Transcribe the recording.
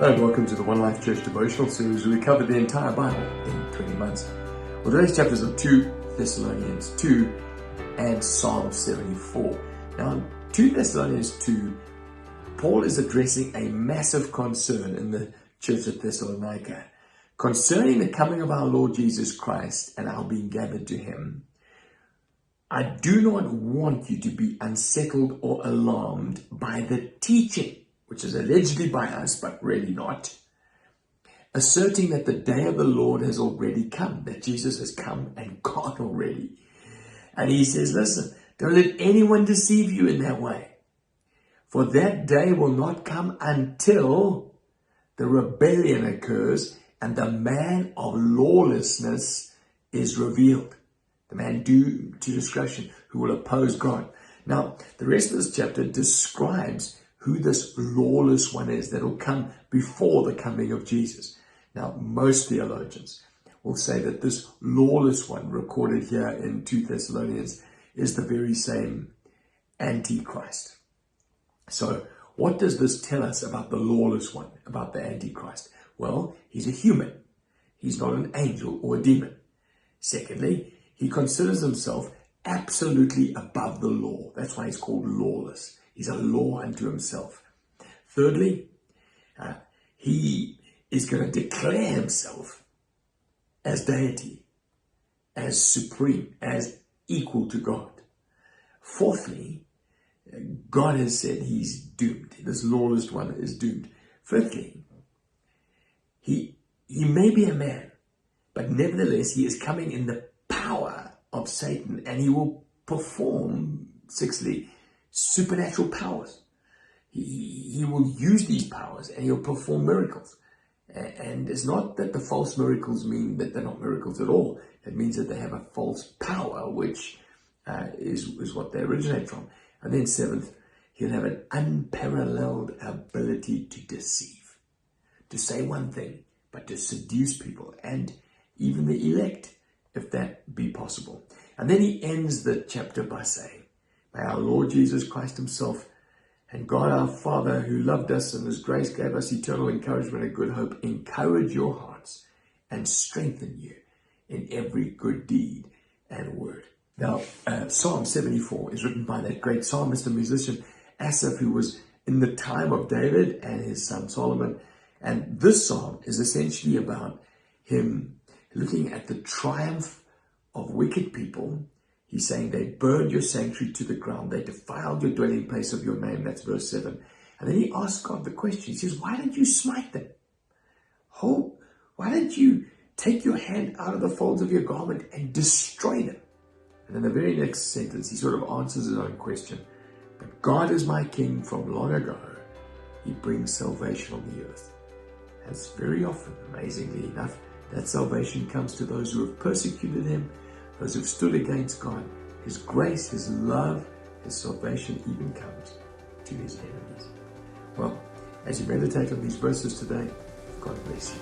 Hello and welcome to the One Life Church devotional series where we cover the entire Bible in 20 months. Well, today's chapters are 2 Thessalonians 2 and Psalm 74. Now, in 2 Thessalonians 2, Paul is addressing a massive concern in the church at Thessalonica concerning the coming of our Lord Jesus Christ and our being gathered to him. I do not want you to be unsettled or alarmed by the teaching, which is allegedly by us, but really not, asserting that the day of the Lord has already come, that Jesus has come and gone already. And he says, listen, don't let anyone deceive you in that way. For that day will not come until the rebellion occurs and the man of lawlessness is revealed. The man doomed to destruction who will oppose God. Now, the rest of this chapter describes who this lawless one is that will come before the coming of Jesus. Now, most theologians will say that this lawless one recorded here in 2 Thessalonians is the very same Antichrist. So, what does this tell us about the lawless one, about the Antichrist? Well, he's a human. He's not an angel or a demon. Secondly, he considers himself absolutely above the law. That's why he's called lawless. He's a law unto himself. Thirdly, he is going to declare himself as deity, as supreme, as equal to God. Fourthly, God has said he's doomed. This lawless one is doomed. Fifthly, he may be a man, but nevertheless he is coming in the power of Satan, and he will perform, sixthly, supernatural powers. He will use these powers and he'll perform miracles. And it's not that the false miracles mean that they're not miracles at all. It means that they have a false power, which is what they originate from. And then seventh, he'll have an unparalleled ability to deceive, to say one thing, but to seduce people and even the elect, if that be possible. And then he ends the chapter by saying, may our Lord Jesus Christ himself and God our Father, who loved us and his grace gave us eternal encouragement and good hope, encourage your hearts and strengthen you in every good deed and word. Now, Psalm 74 is written by that great psalmist and musician Asaph, who was in the time of David and his son Solomon. And this psalm is essentially about him looking at the triumph of wicked people. He's saying they burned your sanctuary to the ground. They defiled your dwelling place of your name. That's verse 7. And then he asks God the question. He says, why didn't you smite them? Why didn't you take your hand out of the folds of your garment and destroy them? And in the very next sentence, he sort of answers his own question. But God is my king from long ago. He brings salvation on the earth. As very often, amazingly enough, that salvation comes to those who have persecuted him, those who've stood against God. His grace, his love, his salvation even comes to his enemies. Well, as you meditate on these verses today, God bless you.